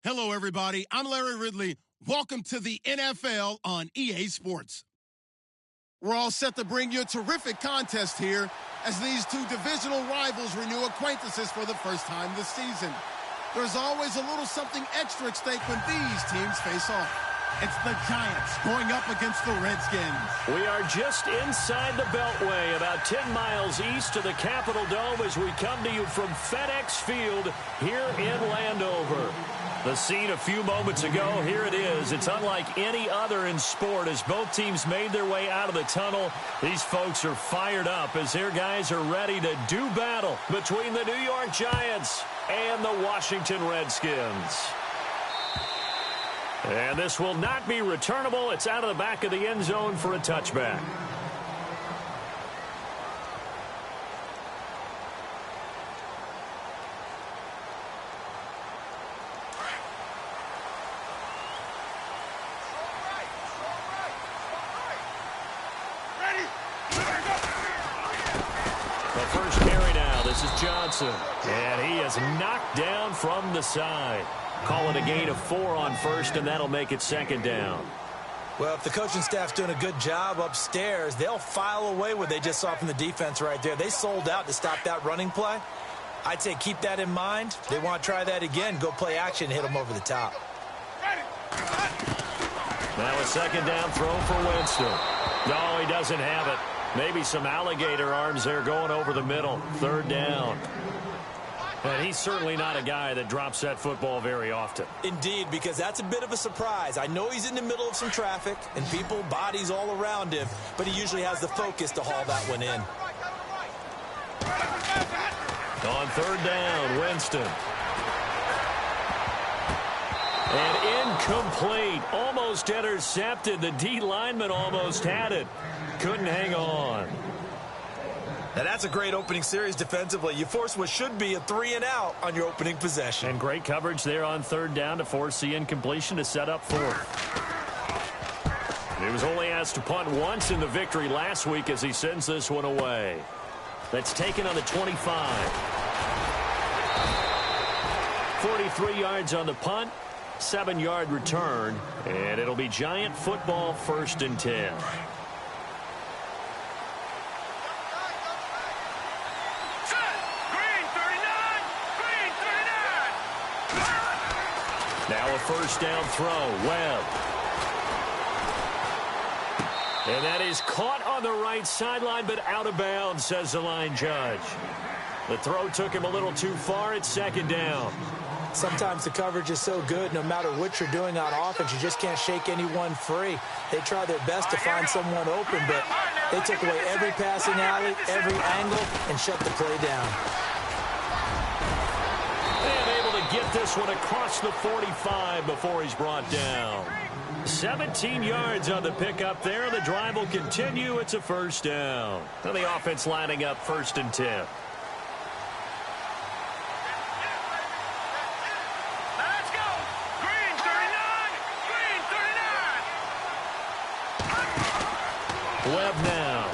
Hello, everybody. I'm Larry Ridley. Welcome to the NFL on EA Sports. We're all set to bring you a terrific contest here as these two divisional rivals renew acquaintances for the first time this season. There's always a little something extra at stake when these teams face off. It's the Giants going up against the Redskins. We are just inside the Beltway, about 10 miles east of the Capitol Dome as we come to you from FedEx Field here in Landover. The scene a few moments ago, here it is. It's unlike any other in sport as both teams made their way out of the tunnel. These folks are fired up as their guys are ready to do battle between the New York Giants and the Washington Redskins. And this will not be returnable. It's out of the back of the end zone for a touchback. First carry now. This is Johnson. And he is knocked down from the side. Call it a gain of 4 on first, and that'll make it second down. Well, if the coaching staff's doing a good job upstairs, they'll file away what they just saw from the defense right there. They sold out to stop that running play. I'd say keep that in mind. They want to try that again. Go play action and hit them over the top. Now a second down throw for Winston. No, he doesn't have it. Maybe some alligator arms there going over the middle. Third down. And he's certainly not a guy that drops that football very often. Indeed, because that's a bit of a surprise. I know he's in the middle of some traffic and people, bodies all around him, but he usually has the focus to haul that one in. On third down, Winston. And incomplete. Almost intercepted. The D lineman almost had it. Couldn't hang on. Now that's a great opening series defensively. You force what should be a 3-and-out on your opening possession. And great coverage there on third down to force the incompletion to set up fourth. He was only asked to punt once in the victory last week as he sends this one away. That's taken on the 25. 43 yards on the punt, 7-yard return, and it'll be Giant football 1st and 10. Now a first down throw, Webb. And that is caught on the right sideline, but out of bounds, says the line judge. The throw took him a little too far. It's second down. Sometimes the coverage is so good, no matter what you're doing on offense, you just can't shake anyone free. They try their best to find someone open, but they took away every passing alley, every angle, and shut the play down. Get this one across the 45 before he's brought down. 17 yards on the pickup there. The drive will continue. It's a first down. And the offense lining up 1st and 10. Let's go. Green 39. Green 39. Webb now.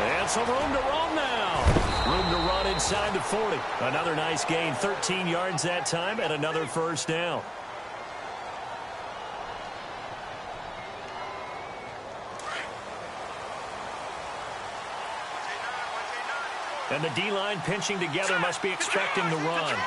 And some room to roam now. Room to run inside the 40. Another nice gain, 13 yards that time, and another first down. And the D-line pinching together must be expecting the run.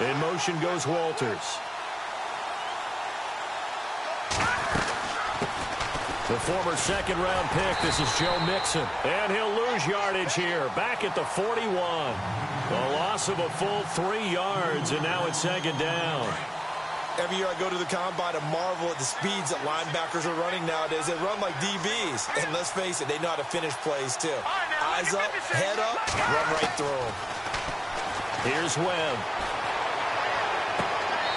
In motion goes Walters. The former second-round pick, this is Joe Mixon. And he'll lose yardage here, back at the 41. A loss of a full 3 yards, and now it's second down. Every year I go to the combine and marvel at the speeds that linebackers are running nowadays. They run like DBs. And let's face it, they know how to finish plays, too. Eyes up, head up, run right through them. Here's Webb.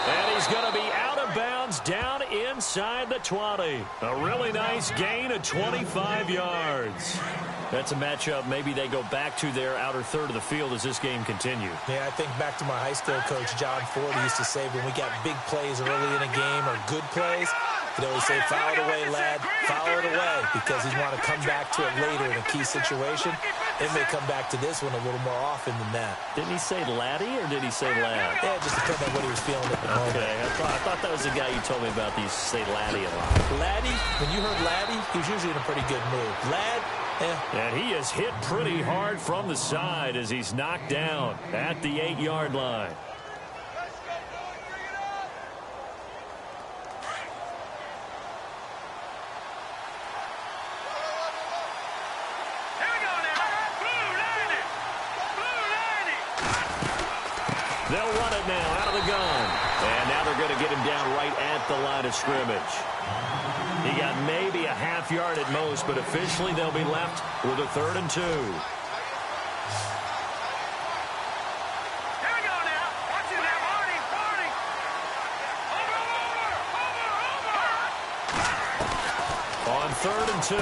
And he's going to be out of bounds down inside the 20. A really nice gain of 25 yards. That's a matchup maybe they go back to their outer third of the field as this game continues. Yeah, I think back to my high school coach, John Ford, used to say when we got big plays early in a game or good plays, You know, we say, foul it away, lad. Foul it away, because he's want to come back to it later in a key situation. It may come back to this one a little more often than that. Didn't he say laddie or did he say lad? Yeah, it just depends on what he was feeling at the moment. Okay, I thought that was the guy you told me about. These say laddie a lot. Laddie, when you heard laddie, he was usually in a pretty good mood. Lad, yeah. And he is hit pretty hard from the side as he's knocked down at the 8-yard line. They'll run it now out of the gun. And now they're going to get him down right at the line of scrimmage. He got maybe a half yard at most, but officially they'll be left with a 3rd and 2. Here we go now. Watch it now. Hardy. Over. On 3rd and 2,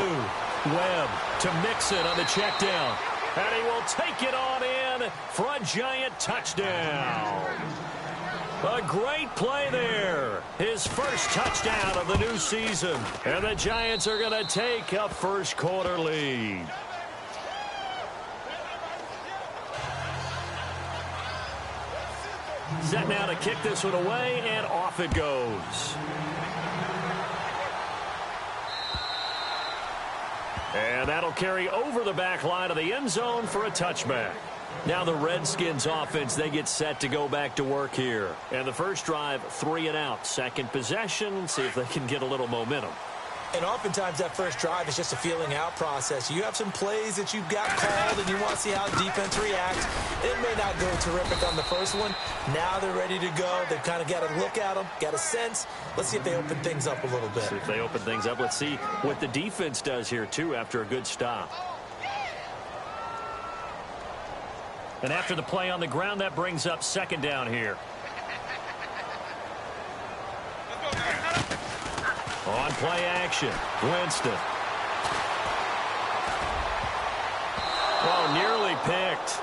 Webb to Mixon on the check down. And he will take it on in for a giant touchdown. A great play there. His first touchdown of the new season. And the Giants are going to take a first quarter lead. Set now to kick this one away, and off it goes. And that'll carry over the back line of the end zone for a touchback. Now the Redskins offense, they get set to go back to work here. And the first drive, 3 and out. Second possession, see if they can get a little momentum. And oftentimes that first drive is just a feeling out process. You have some plays that you've got called and you want to see how the defense reacts. It may not go terrific on the first one. Now they're ready to go. They've kind of got a look at them, got a sense. Let's see if they open things up a little bit. See if they open things up. Let's see what the defense does here, too, after a good stop. And after the play on the ground, that brings up 2nd down here. On play action, Winston. Oh, nearly picked.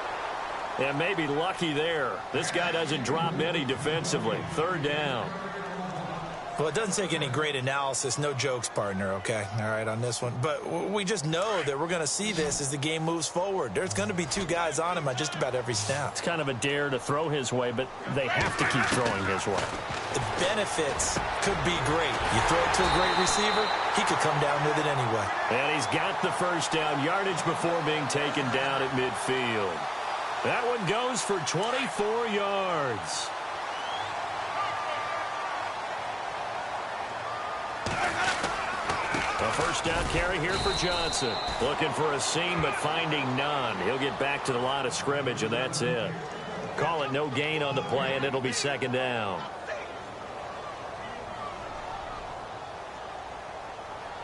And maybe lucky there. This guy doesn't drop many defensively. 3rd down. Well, it doesn't take any great analysis. No jokes, partner, okay? All right, on this one. But we just know that we're going to see this as the game moves forward. There's going to be 2 guys on him on just about every snap. It's kind of a dare to throw his way, but they have to keep throwing his way. The benefits could be great. You throw it to a great receiver, he could come down with it anyway. And he's got the first down yardage before being taken down at midfield. That one goes for 24 yards. A first down carry here for Johnson. Looking for a seam, but finding none. He'll get back to the line of scrimmage, and that's it. Call it no gain on the play, and it'll be 2nd down.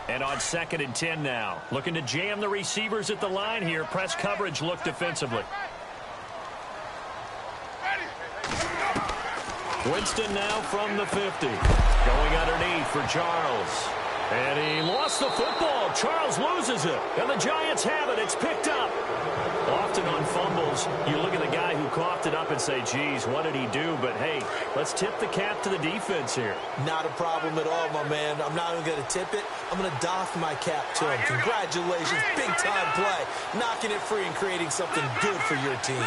And on 2nd and 10 now. Looking to jam the receivers at the line here. Press coverage look defensively. Winston now from the 50. Going underneath for Charles. And he lost the football. Charles loses it. And the Giants have it. It's picked up. Often on fumbles, you look at the guy who coughed it up and say, geez, what did he do? But, hey, let's tip the cap to the defense here. Not a problem at all, my man. I'm not even going to tip it. I'm going to doff my cap to him. Congratulations. Big-time play. Knocking it free and creating something good for your team.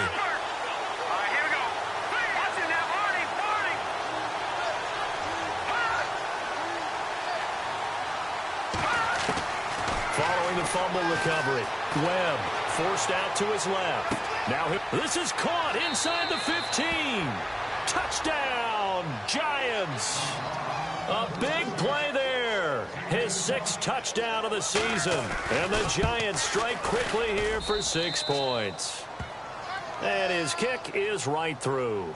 Following the fumble recovery, Webb forced out to his left. Now this is caught inside the 15. Touchdown, Giants. A big play there. His 6th touchdown of the season. And the Giants strike quickly here for 6 points. And his kick is right through.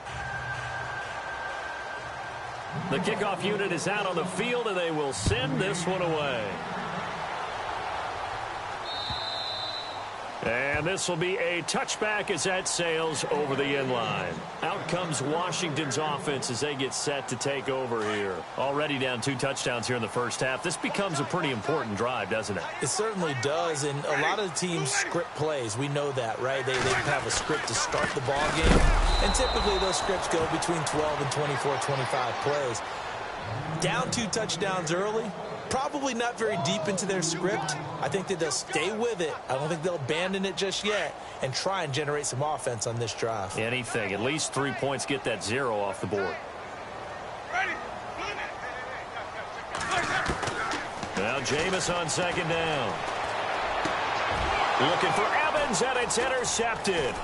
The kickoff unit is out on the field, and they will send this one away. And this will be a touchback as that sails over the end line. Out comes Washington's offense as they get set to take over here. Already down 2 touchdowns here in the first half. This becomes a pretty important drive, doesn't it? It certainly does, and a lot of the teams script plays. We know that, right? They have a script to start the ball game, and typically those scripts go between 12 and 24, 25 plays. Down 2 touchdowns early. Probably not very deep into their script. I think that they'll stay with it. I don't think they'll abandon it just yet and try and generate some offense on this drive. Anything. At least 3 points, get that 0 off the board. Now Jameis on second down. Looking for Evans, and it's intercepted.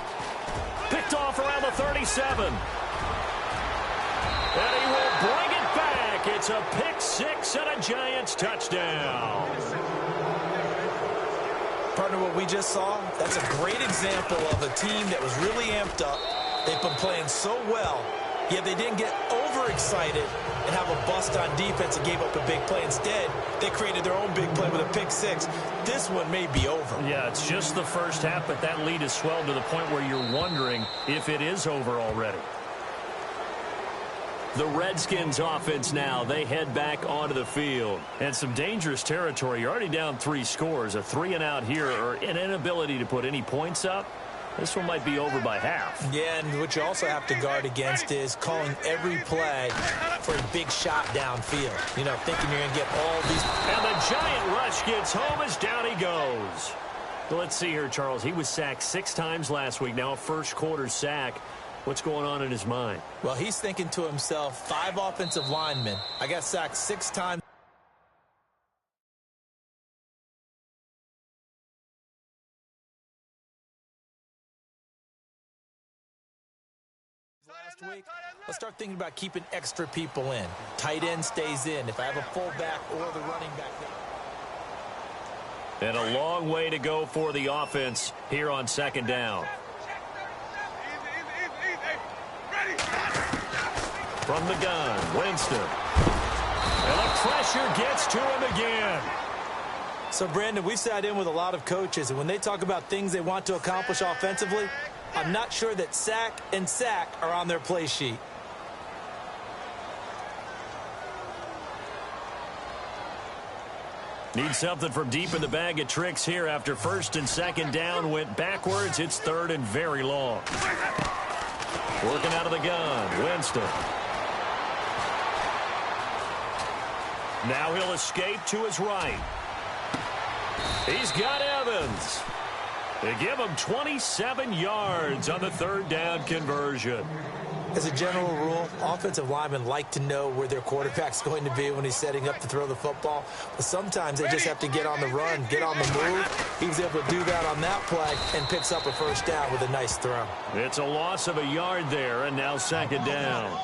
Picked off around the 37. And he will bring it back. It's a pick 6 and a Giants touchdown. Partner, what we just saw, that's a great example of a team that was really amped up. They've been playing so well, yet they didn't get overexcited and have a bust on defense and gave up a big play. Instead, they created their own big play with a pick 6. This one may be over. Yeah, it's just the first half, but that lead has swelled to the point where you're wondering if it is over already. The Redskins offense now, they head back onto the field. And some dangerous territory. You're already down 3 scores. A 3-and-out here or an inability to put any points up. This one might be over by half. Yeah, and what you also have to guard against is calling every play for a big shot downfield. You know, thinking you're going to get all these. And the giant rush gets home as down he goes. Well, let's see here, Charles. He was sacked 6 times last week. Now a first-quarter sack. What's going on in his mind? Well, he's thinking to himself, 5 offensive linemen. I got sacked 6 times. Last week, let's start thinking about keeping extra people in. Tight end stays in. If I have a fullback or the running back there. And a long way to go for the offense here on second down. From the gun, Winston. And the pressure gets to him again. So, Brandon, we've sat in with a lot of coaches, and when they talk about things they want to accomplish offensively, I'm not sure that sack and sack are on their play sheet. Need something from deep in the bag of tricks here after first and second down went backwards. It's third and very long. Working out of the gun, Winston. Now he'll escape to his right. He's got Evans. They give him 27 yards on the third down conversion. As a general rule, offensive linemen like to know where their quarterback's going to be when he's setting up to throw the football. But sometimes they just have to get on the run, get on the move. He was able to do that on that play and picks up a first down with a nice throw. It's a loss of a yard there, and now second down.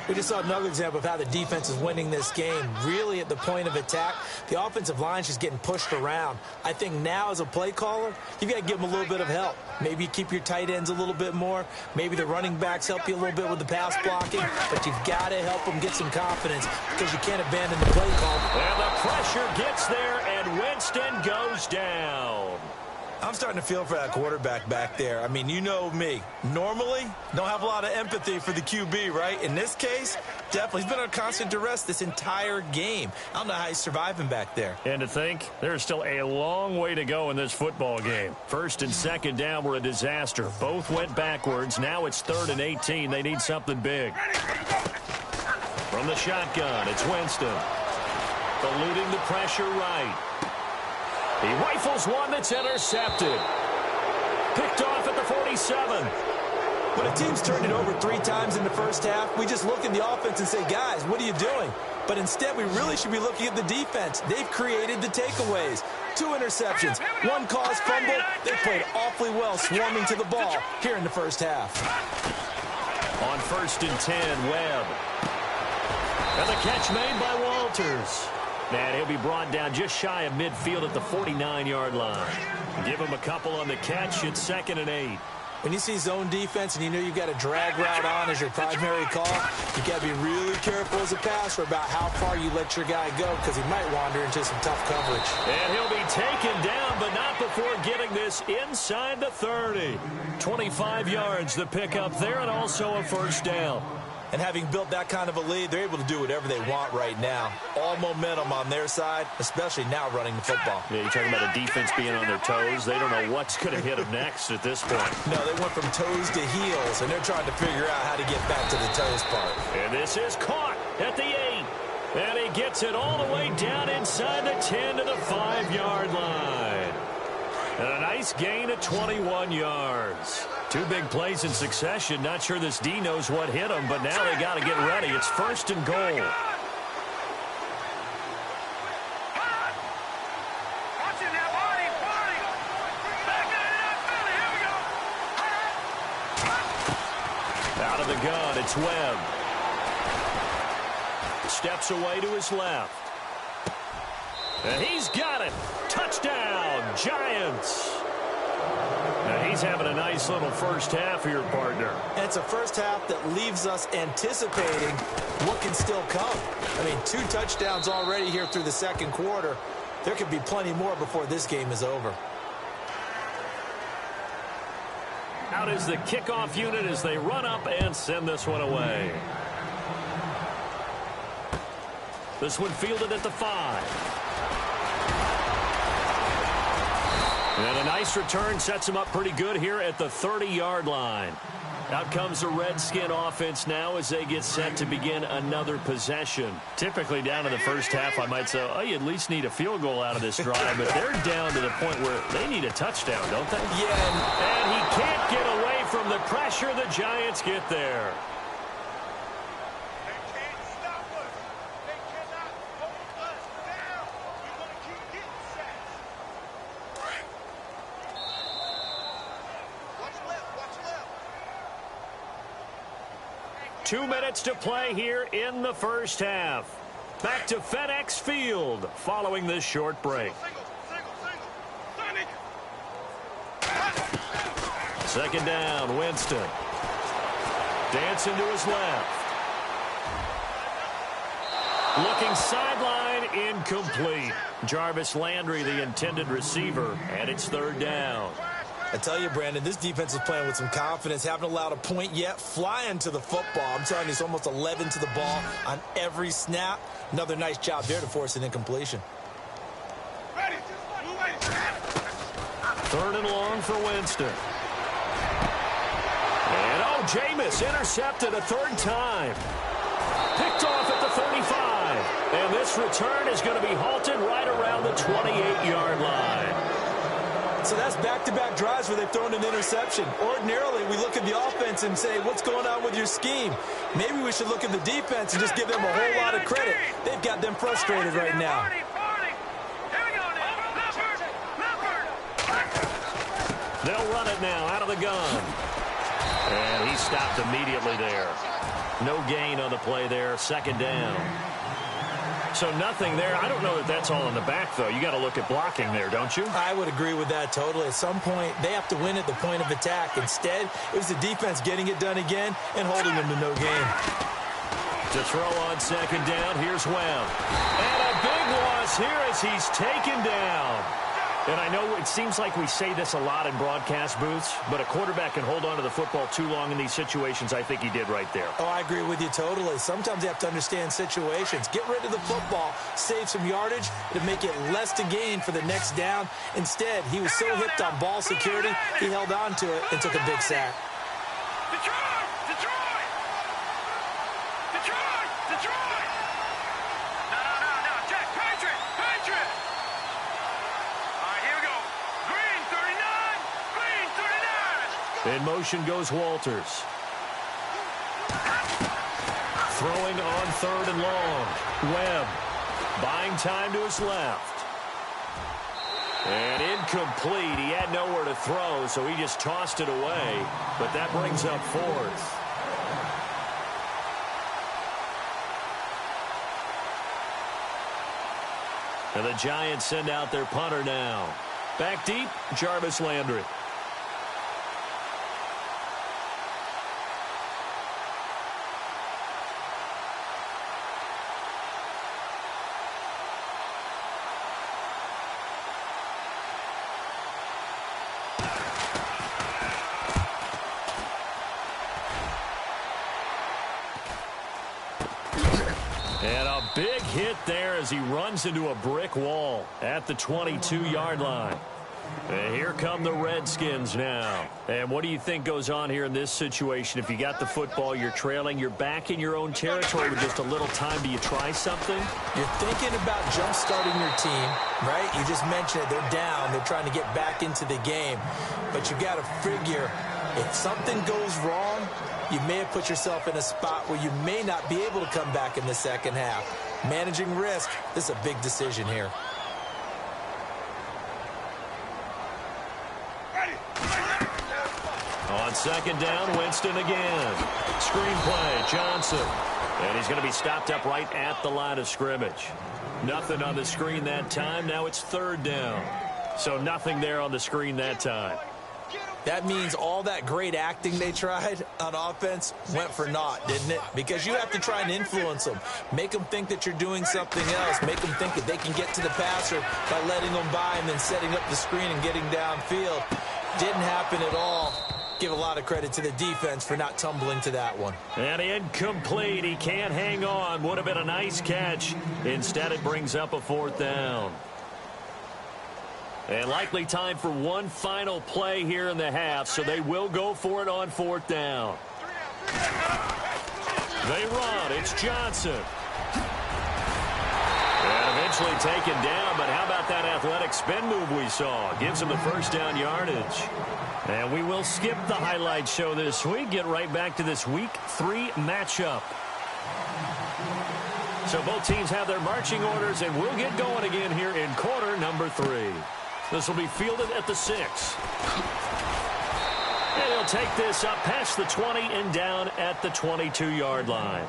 We just saw another example of how the defense is winning this game. Really at the point of attack, the offensive line's just getting pushed around. I think now as a play caller, you've got to give them a little bit of help. Maybe you keep your tight ends a little bit more. Maybe the running backs help you a little bit with the pass blocking. But you've got to help them get some confidence because you can't abandon the play call. And the pressure gets there, and Winston goes down. I'm starting to feel for that quarterback back there. I mean, you know me. Normally, don't have a lot of empathy for the QB, right? In this case, definitely. He's been under constant duress this entire game. I don't know how he's surviving back there. And to think, there's still a long way to go in this football game. First and second down were a disaster. Both went backwards. Now it's 3rd and 18. They need something big. From the shotgun, it's Winston. Eluding the pressure right. He rifles one that's intercepted. Picked off at the 47. When a team's turned it over 3 times in the first half, we just look at the offense and say, guys, what are you doing? But instead, we really should be looking at the defense. They've created the takeaways. 2 interceptions, 1 caused fumble. They played awfully well swarming to the ball here in the first half. On 1st and 10, Webb. And the catch made by Walters. And he'll be brought down just shy of midfield at the 49-yard line. Give him a couple on the catch. It's 2nd and 8. When you see zone defense and you know you've got a drag route on as your primary call, you've got to be really careful as a passer about how far you let your guy go because he might wander into some tough coverage. And he'll be taken down, but not before getting this inside the 30. 25 yards the pickup there and also a first down. And having built that kind of a lead, they're able to do whatever they want right now. All momentum on their side, especially now running the football. Yeah, you're talking about a defense being on their toes. They don't know what's going to hit them next at this point. No, they went from toes to heels, and they're trying to figure out how to get back to the toes part. And this is caught at the 8. And he gets it all the way down inside the 10 to the 5-yard line. And a nice gain of 21 yards. Two big plays in succession. Not sure this D knows what hit him, but now they got to get ready. It's 1st and goal. Out of the gun, it's Webb. Steps away to his left. And he's got it. Touchdown, Giants. Now he's having a nice little first half here, partner. And it's a first half that leaves us anticipating what can still come. I mean, 2 touchdowns already here through the second quarter. There could be plenty more before this game is over. Out is the kickoff unit as they run up and send this one away. This one fielded at the 5. And a nice return sets him up pretty good here at the 30-yard line. Out comes the Redskin offense now as they get set to begin another possession. Typically down in the first half, I might say, oh, you at least need a field goal out of this drive, but they're down to the point where they need a touchdown, don't they? Yeah. And he can't get away from the pressure. The Giants get there. Two minutes to play here in the first half. Back to FedEx Field following this short break. Second down, Winston. Dancing to his left. Looking sideline, incomplete. Jarvis Landry, the intended receiver, and it's 3rd down. I tell you, Brandon, this defense is playing with some confidence. Haven't allowed a point yet. Flying to the football. I'm telling you, it's almost 11 to the ball on every snap. Another nice job there to force an incompletion. 3rd and long for Winston. And, oh, Jameis intercepted a 3rd time. Picked off at the 35. And this return is going to be halted right around the 28-yard line. So that's back-to-back drives where they've thrown an interception. Ordinarily, we look at the offense and say, what's going on with your scheme? Maybe we should look at the defense and just give them a whole lot of credit. They've got them frustrated right now. They'll run it now out of the gun. And he stopped immediately there. No gain on the play there. 2nd down. So nothing there. I don't know that that's all in the back, though. You got to look at blocking there, don't you? I would agree with that totally. At some point, they have to win at the point of attack. Instead, it was the defense getting it done again and holding them to no gain. To throw on 2nd down, here's Webb. And a big loss here as he's taken down. And I know it seems like we say this a lot in broadcast booths, but a quarterback can hold on to the football too long in these situations. I think he did right there. Oh, I agree with you totally. Sometimes you have to understand situations. Get rid of the football, save some yardage to make it less to gain for the next down. Instead, he was so hipped on ball security, he held on to it and took a big sack. In motion goes Walters. Throwing on 3rd and long. Webb buying time to his left. And incomplete. He had nowhere to throw, so he just tossed it away. But that brings up 4th. And the Giants send out their punter now. Back deep, Jarvis Landry. And a big hit there as he runs into a brick wall at the 22-yard line. And here come the Redskins now. And what do you think goes on here in this situation? If you got the football, you're trailing, you're back in your own territory with just a little time. Do you try something? You're thinking about jump-starting your team, right? You just mentioned it. They're down. They're trying to get back into the game. But you got to figure, if something goes wrong, you may have put yourself in a spot where you may not be able to come back in the second half. Managing risk, this is a big decision here. On second down, Winston again. Screenplay, Johnson. And he's going to be stopped up right at the line of scrimmage. Nothing on the screen that time. Now it's third down. So nothing there on the screen that time. That means all that great acting they tried on offense went for naught, didn't it? Because you have to try and influence them. Make them think that you're doing something else. Make them think that they can get to the passer by letting them by and then setting up the screen and getting downfield. Didn't happen at all. Give a lot of credit to the defense for not tumbling to that one. And incomplete. He can't hang on. Would have been a nice catch. Instead, it brings up a fourth down. And likely time for one final play here in the half, so they will go for it on fourth down. They run. It's Johnson. And eventually taken down, but how about that athletic spin move we saw? Gives him the first down yardage. And we will skip the highlight show this week. Get right back to this Week 3 matchup. So both teams have their marching orders, and we'll get going again here in quarter number 3. This will be fielded at the 6. And he'll take this up past the 20 and down at the 22-yard line.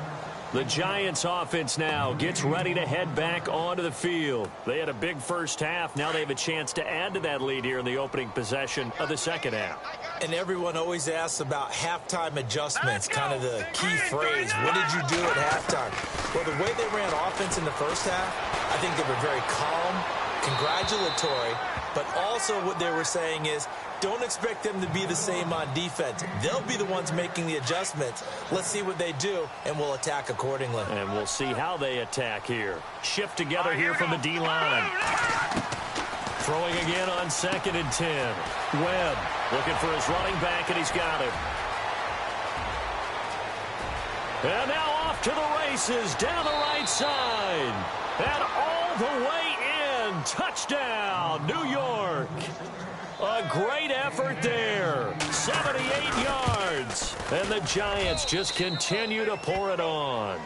The Giants offense now gets ready to head back onto the field. They had a big first half. Now they have a chance to add to that lead here in the opening possession of the second half. And everyone always asks about halftime adjustments, kind of the key phrase. What did you do at halftime? Well, the way they ran offense in the first half, I think they were very calm, congratulatory, but also what they were saying is, don't expect them to be the same on defense. They'll be the ones making the adjustments. Let's see what they do, and we'll attack accordingly. And we'll see how they attack here. Shift together here from the D-line. Throwing again on 2nd and 10. Webb looking for his running back, and he's got him. And now off to the races down the right side. And all the way in. Touchdown, New York. A great effort there. 78 yards. And the Giants just continue to pour it on.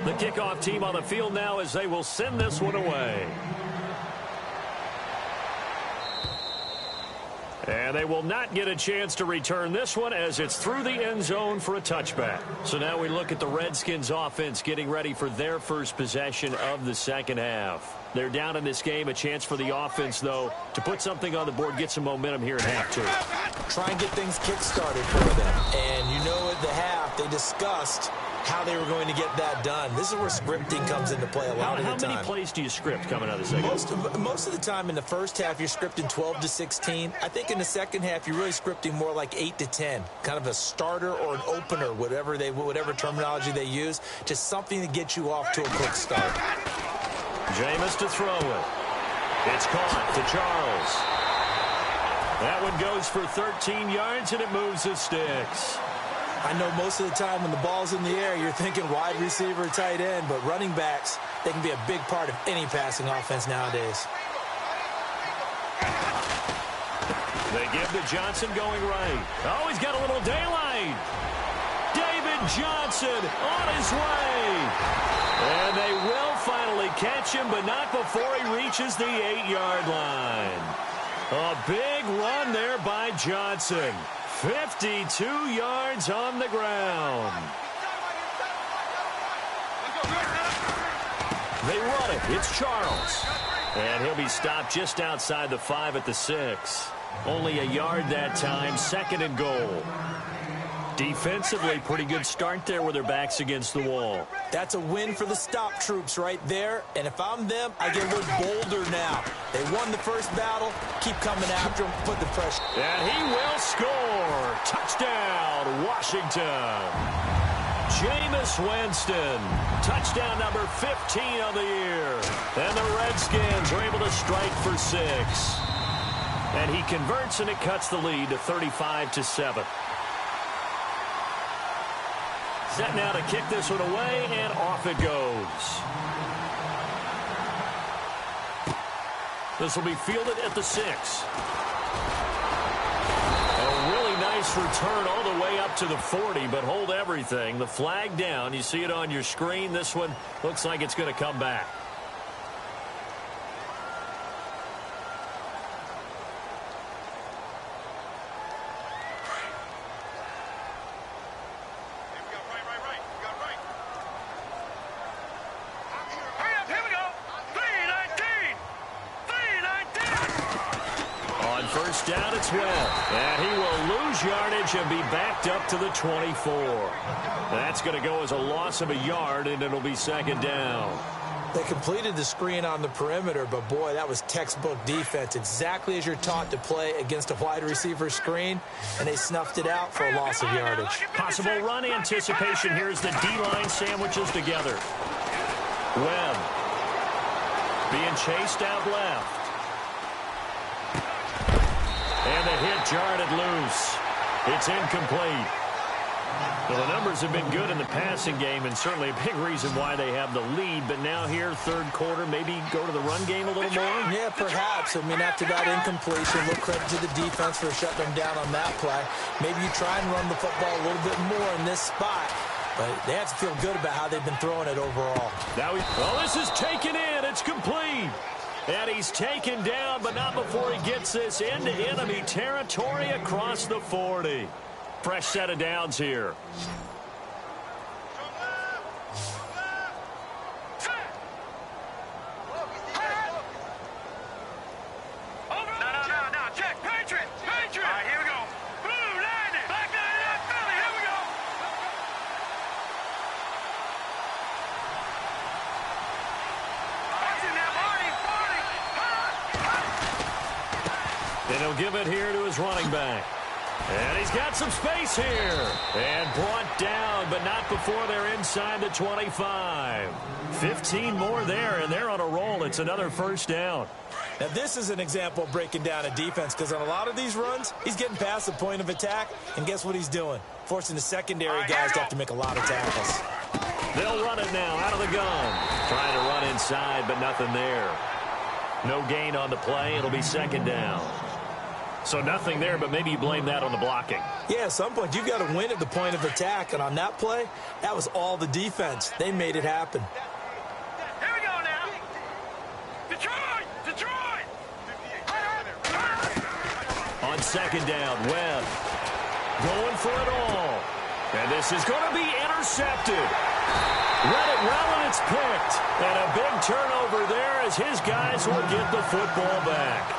The kickoff team on the field now as they will send this one away. And they will not get a chance to return this one as it's through the end zone for a touchback. So now we look at the Redskins offense getting ready for their first possession of the second half. They're down in this game. A chance for the offense, though, to put something on the board, get some momentum here in half two. Try and get things kick-started for them. And you know at the half, they discussed how they were going to get that done. This is where scripting comes into play a lot of the time. How many plays do you script coming out of the second? Most of the time in the first half, you're scripting 12 to 16. I think in the second half, you're really scripting more like 8 to 10. Kind of a starter or an opener, whatever terminology they use. Just something to get you off to a quick start. Jameis to throw it. It's caught to Charles. That one goes for 13 yards, and it moves the sticks. I know most of the time when the ball's in the air, you're thinking wide receiver, tight end, but running backs, they can be a big part of any passing offense nowadays. They give to Johnson going right. Oh, he's got a little daylight. David Johnson on his way. And they will finally catch him, but not before he reaches the 8-yard line. A big run there by Johnson. 52 yards on the ground. They run it. It's Charles. And he'll be stopped just outside the 5 at the 6. Only a yard that time. 2nd and goal. Defensively, pretty good start there with their backs against the wall. That's a win for the stop troops right there. And if I'm them, I get a little bolder now. They won the first battle. Keep coming after them. Put the pressure. And he will score. Touchdown, Washington. Jameis Winston. Touchdown number 15 on the year. And the Redskins are able to strike for 6. And he converts, and it cuts the lead to 35-7. Set now to kick this one away, and off it goes. This will be fielded at the 6. A really nice return all the way up to the 40, but hold everything. The flag down. You see it on your screen. This one looks like it's going to come back. First down, it's Webb. And he will lose yardage and be backed up to the 24. That's going to go as a loss of a yard, and it'll be second down. They completed the screen on the perimeter, but, boy, that was textbook defense. Exactly as you're taught to play against a wide receiver screen, and they snuffed it out for a loss of yardage. Possible run anticipation. Here's the D-line sandwiches together. Webb being chased out left. And the hit jarred loose. It's incomplete. Well, the numbers have been good in the passing game, and certainly a big reason why they have the lead. But now here, third quarter, maybe go to the run game a little more? Yeah, perhaps. I mean, after that incompletion, a little credit to the defense for shutting them down on that play. Maybe you try and run the football a little bit more in this spot. But they have to feel good about how they've been throwing it overall. Now, this is taken in. It's complete. And he's taken down, but not before he gets this into enemy territory across the 40. Fresh set of downs here. No, check. Patriot. All right, here we go. Blue, landing. Back down, Philly. Here we go. And he'll give it here to his running back. And he's got some space here. And brought down, but not before they're inside the 25. 15 more there, and they're on a roll. It's another first down. Now, this is an example of breaking down a defense, because on a lot of these runs, he's getting past the point of attack, and guess what he's doing? Forcing the secondary guys to have to make a lot of tackles. They'll run it now out of the gun. Trying to run inside, but nothing there. No gain on the play. It'll be second down. So nothing there, but maybe you blame that on the blocking. Yeah, at some point, you've got to win at the point of attack. And on that play, that was all the defense. They made it happen. Here we go now. Detroit! On second down, Webb going for it all. And this is going to be intercepted. Read it well, and it's picked. And a big turnover there as his guys will get the football back.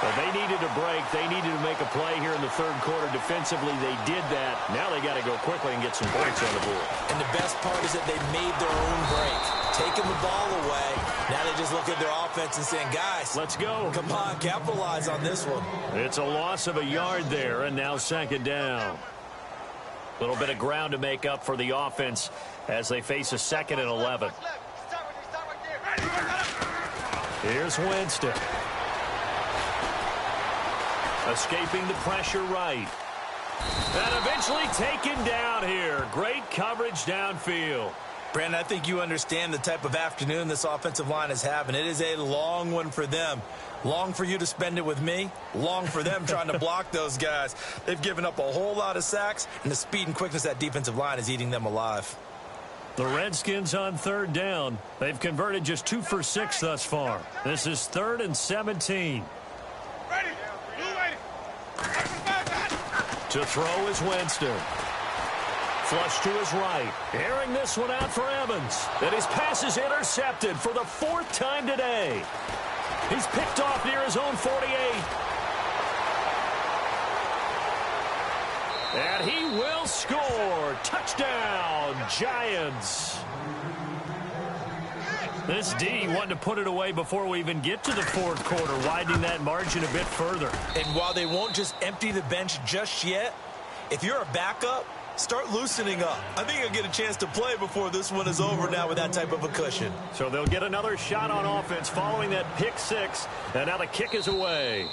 Well, they needed a break. They needed to make a play here in the third quarter. Defensively, they did that. Now they got to go quickly and get some points on the board. And the best part is that they made their own break. Taking the ball away. Now they just look at their offense and saying, guys, let's go. Come on, capitalize on this one. It's a loss of a yard there, and now second down. A little bit of ground to make up for the offense as they face a 2nd and 11. Here's Winston. Escaping the pressure right. And eventually taken down here. Great coverage downfield. Brandon, I think you understand the type of afternoon this offensive line is having. It is a long one for them. Long for you to spend it with me. Long for them trying to block those guys. They've given up a whole lot of sacks, and the speed and quickness of that defensive line is eating them alive. The Redskins on third down. They've converted just 2 for 6 thus far. This is 3rd and 17. Ready. To throw is Winston. Flush to his right. Airing this one out for Evans. And his pass is intercepted for the 4th time today. He's picked off near his own 48. And he will score. Touchdown, Giants. This D wanted to put it away before we even get to the fourth quarter, widening that margin a bit further. And while they won't just empty the bench just yet, if you're a backup, start loosening up. I think he'll get a chance to play before this one is over now with that type of a cushion. So they'll get another shot on offense following that pick six. And now the kick is away.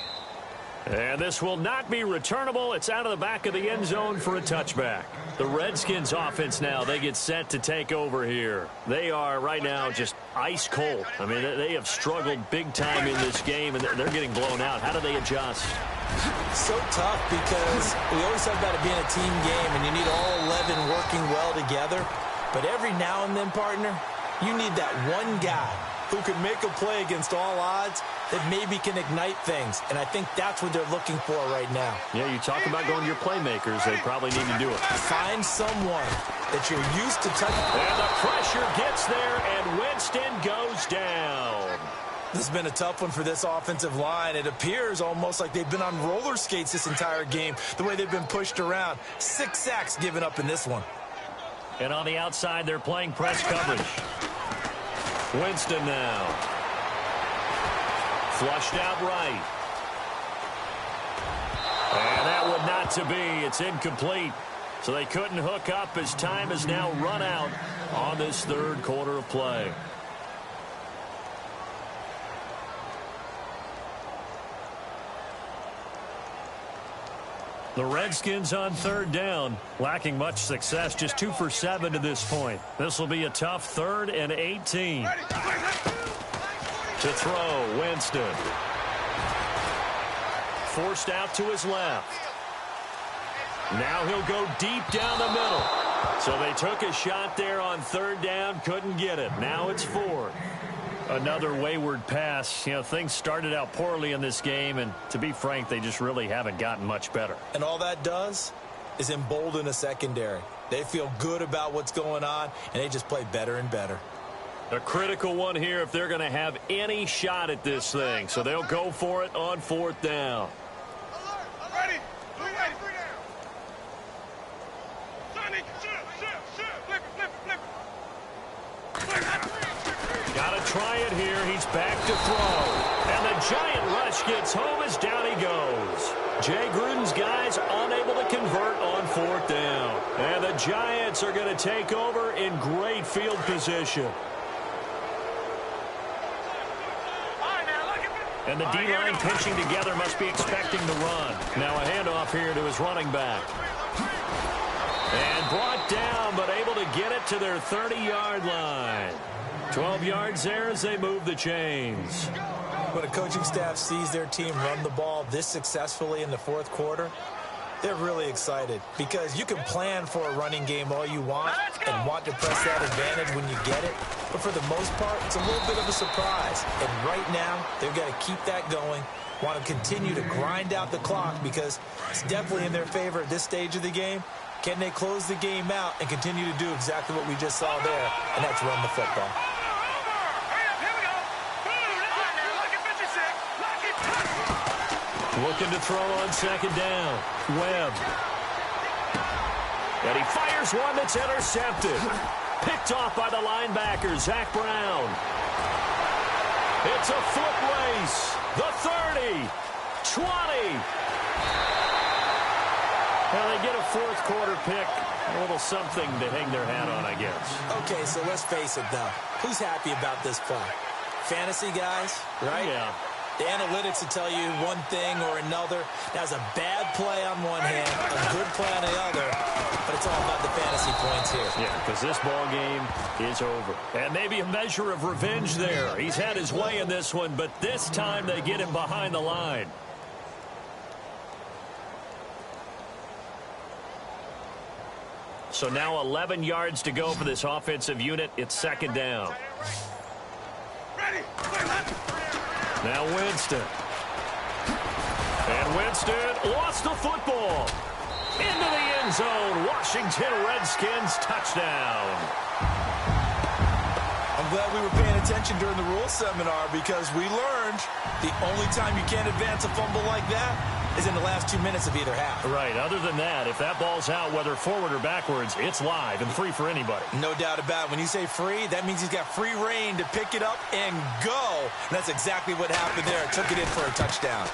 And this will not be returnable. It's out of the back of the end zone for a touchback. The Redskins offense now, they get set to take over here. They are right now just ice cold. I mean, they have struggled big time in this game, and they're getting blown out. How do they adjust? So tough because we always talk about it being a team game, and you need all 11 working well together. But every now and then, partner, you need that one guy who can make a play against all odds that maybe can ignite things. And I think that's what they're looking for right now. Yeah, you talk about going to your playmakers. They probably need to do it. Find someone that you're used to touching. And the pressure gets there, and Winston goes down. This has been a tough one for this offensive line. It appears almost like they've been on roller skates this entire game, the way they've been pushed around. 6 sacks given up in this one. And on the outside, they're playing press coverage. Winston now. Flushed out right. And that would not to be. It's incomplete. So they couldn't hook up as time has now run out on this third quarter of play. The Redskins on third down, lacking much success, just 2 for 7 to this point. This will be a tough 3rd and 18. To throw, Winston. Forced out to his left. Now he'll go deep down the middle. So they took a shot there on third down, couldn't get it. Now it's 4th. Another wayward pass. You know, things started out poorly in this game, and to be frank, they just really haven't gotten much better. And all that does is embolden a secondary. They feel good about what's going on, and they just play better and better. A critical one here if they're going to have any shot at this thing. So they'll go for it on 4th down. Ready. Sonny, shoot. Flip it. Got to try it here. He's back to throw. And the giant rush gets home as down he goes. Jay Gruden's guys unable to convert on 4th down. And the Giants are going to take over in great field position. And the D-line pinching together must be expecting the run. Now a handoff here to his running back. And brought down, but able to get it to their 30-yard line. 12 yards there as they move the chains. When a coaching staff sees their team run the ball this successfully in the 4th quarter, they're really excited because you can plan for a running game all you want and want to press that advantage when you get it. But for the most part, it's a little bit of a surprise. And right now, they've got to keep that going, want to continue to grind out the clock because it's definitely in their favor at this stage of the game. Can they close the game out and continue to do exactly what we just saw there, and that's run the football. Looking to throw on 2nd down. Webb. And he fires one that's intercepted. Picked off by the linebacker, Zach Brown. It's a foot race. The 30. 20. Well, they get a 4th quarter pick. A little something to hang their hat on, I guess. Okay, so let's face it, though. Who's happy about this play? Fantasy guys, right? Yeah. The analytics will tell you one thing or another. That's a bad play on one hand, a good play on the other, but it's all about the fantasy points here. Yeah, because this ball game is over. And maybe a measure of revenge there. He's had his way in this one, but this time they get him behind the line. So now 11 yards to go for this offensive unit. It's 2nd down. Now Winston. And Winston lost the football. Into the end zone. Washington Redskins touchdown. I'm glad we were paying attention during the rules seminar because we learned the only time you can't advance a fumble like that is in the last 2 minutes of either half. Right. Other than that, if that ball's out, whether forward or backwards, it's live and free for anybody. No doubt about it. When you say free, that means he's got free reign to pick it up and go. And that's exactly what happened there. Took it in for a touchdown.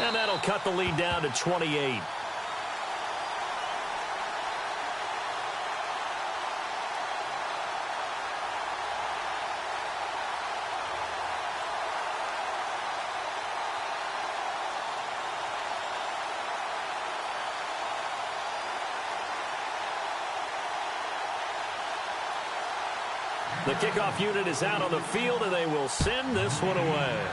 And that'll cut the lead down to 28. The kickoff unit is out on the field, and they will send this one away.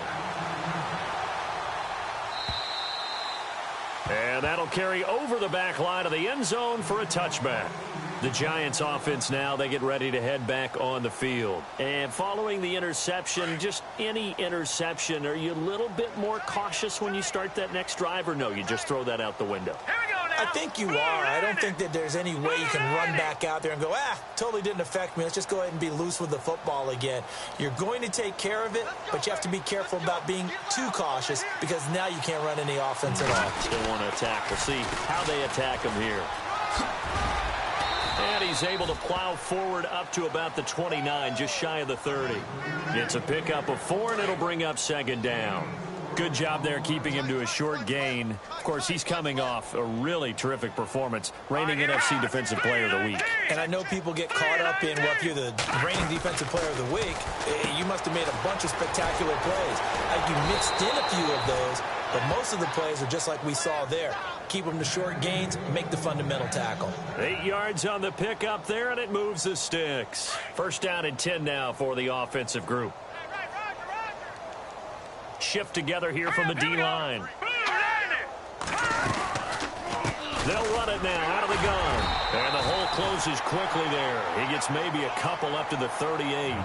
And that'll carry over the back line of the end zone for a touchback. The Giants offense now, they get ready to head back on the field. And following the interception, just any interception, are you a little bit more cautious when you start that next drive, or no, you just throw that out the window? I think you are. I don't think that there's any way you can run back out there and go, totally didn't affect me. Let's just go ahead and be loose with the football again. You're going to take care of it, but you have to be careful about being too cautious because now you can't run any offense at all. Still want to attack. We'll see how they attack him here. And he's able to plow forward up to about the 29, just shy of the 30. It's a pickup of 4, and it'll bring up second down. Good job there keeping him to a short gain. Of course, he's coming off a really terrific performance, reigning NFC Defensive Player of the Week. And I know people get caught up in, well, if you're the reigning Defensive Player of the Week, you must have made a bunch of spectacular plays. You mixed in a few of those, but most of the plays are just like we saw there. Keep them to short gains, make the fundamental tackle. 8 yards on the pickup there, and it moves the sticks. First down and 10 now for the offensive group. Shift together here from the D-line. They'll run it now out of the gun. And the hole closes quickly there. He gets maybe a couple up to the 38.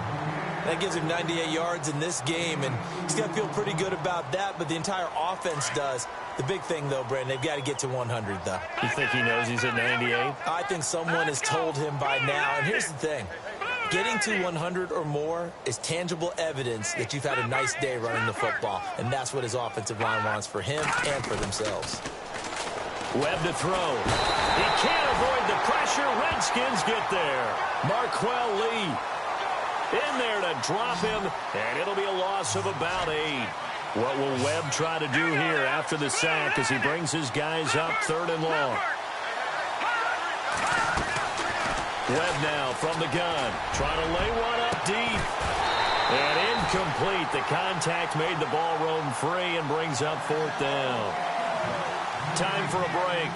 That gives him 98 yards in this game, and he's got to feel pretty good about that, but the entire offense does. The big thing, though, Brandon, they've got to get to 100, though. You think he knows he's at 98? I think someone has told him by now. And here's the thing. Getting to 100 or more is tangible evidence that you've had a nice day running the football, and that's what his offensive line wants for him and for themselves. Webb to throw. He can't avoid the pressure. Redskins get there. Marquell Lee in there to drop him, and it'll be a loss of about 8. What will Webb try to do here after the sack as he brings his guys up 3rd and long? Webb now from the gun, trying to lay one up deep. And incomplete. The contact made the ball roam free and brings up 4th down. Time for a break.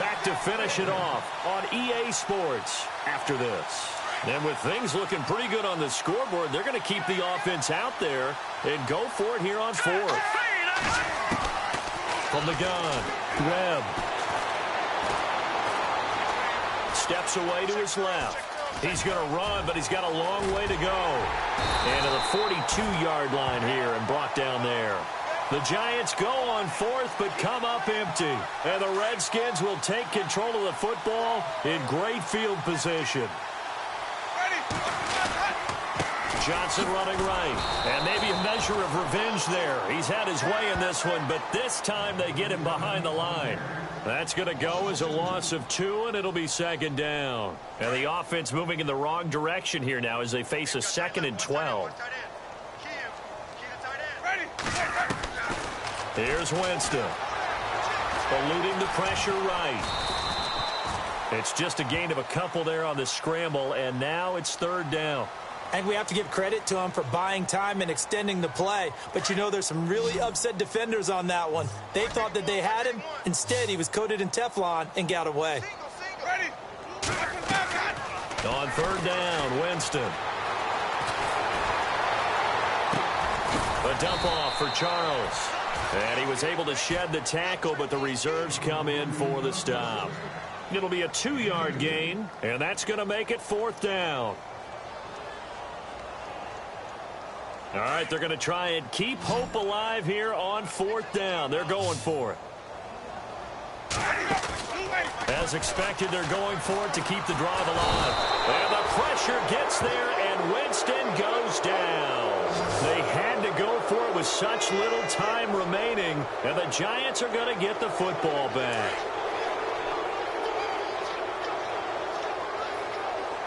Back to finish it off on EA Sports after this. And with things looking pretty good on the scoreboard, they're going to keep the offense out there and go for it here on 4th. From the gun, Webb. Steps away to his left. He's going to run, but he's got a long way to go. And to the 42-yard line here and brought down there. The Giants go on 4th, but come up empty. And the Redskins will take control of the football in great field position. Johnson running right. And maybe a measure of revenge there. He's had his way in this one, but this time they get him behind the line. That's going to go as a loss of 2, and it'll be 2nd down. And the offense moving in the wrong direction here now as they face a 2nd and 12. Here's Winston. Eluding the pressure right. It's just a gain of a couple there on the scramble, and now it's 3rd down. And we have to give credit to him for buying time and extending the play. But, you know, there's some really upset defenders on that one. They thought that they had him. Instead, he was coated in Teflon and got away. On 3rd down, Winston. A dump off for Charles. And he was able to shed the tackle, but the reserves come in for the stop. It'll be a 2-yard gain, and that's going to make it 4th down. All right, they're going to try and keep hope alive here on 4th down. They're going for it. As expected, they're going for it to keep the drive alive. And the pressure gets there, and Winston goes down. They had to go for it with such little time remaining, and the Giants are going to get the football back.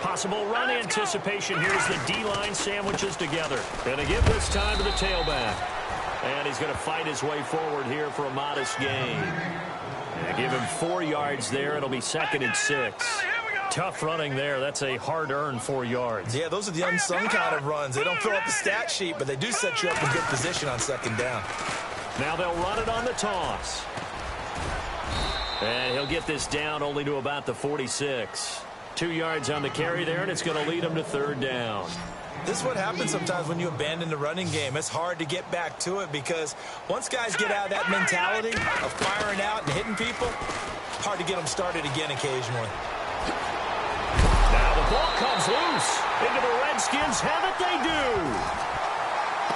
Possible run anticipation here as the D-line sandwiches together. Going to give this time to the tailback. And he's going to fight his way forward here for a modest gain. And give him 4 yards there. It'll be 2nd and 6. Tough running there. That's a hard-earned 4 yards. Yeah, those are the unsung kind of runs. They don't fill up the stat sheet, but they do set you up in good position on 2nd down. Now they'll run it on the toss. And he'll get this down only to about the 46. 2 yards on the carry there, and it's going to lead them to 3rd down. This is what happens sometimes when you abandon the running game. It's hard to get back to it because once guys get out of that mentality of firing out and hitting people, it's hard to get them started again occasionally. Now the ball comes loose into the Redskins. Have it they do.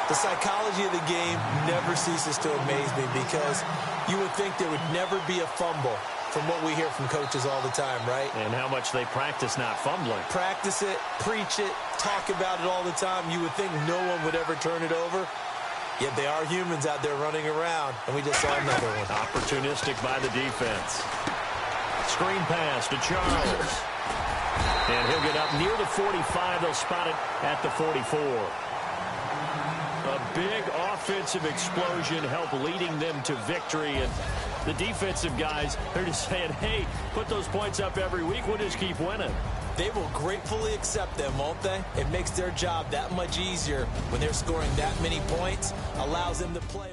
The psychology of the game never ceases to amaze me because you would think there would never be a fumble from what we hear from coaches all the time, right? And how much they practice not fumbling. Practice it, preach it, talk about it all the time. You would think no one would ever turn it over. Yet they are humans out there running around, and we just saw another one. Opportunistic by the defense. Screen pass to Charles. And he'll get up near the 45. They'll spot it at the 44. A big offensive explosion helped leading them to victory. And the defensive guys, they're just saying, hey, put those points up every week. We'll just keep winning. They will gratefully accept them, won't they? It makes their job that much easier when they're scoring that many points, allows them to play.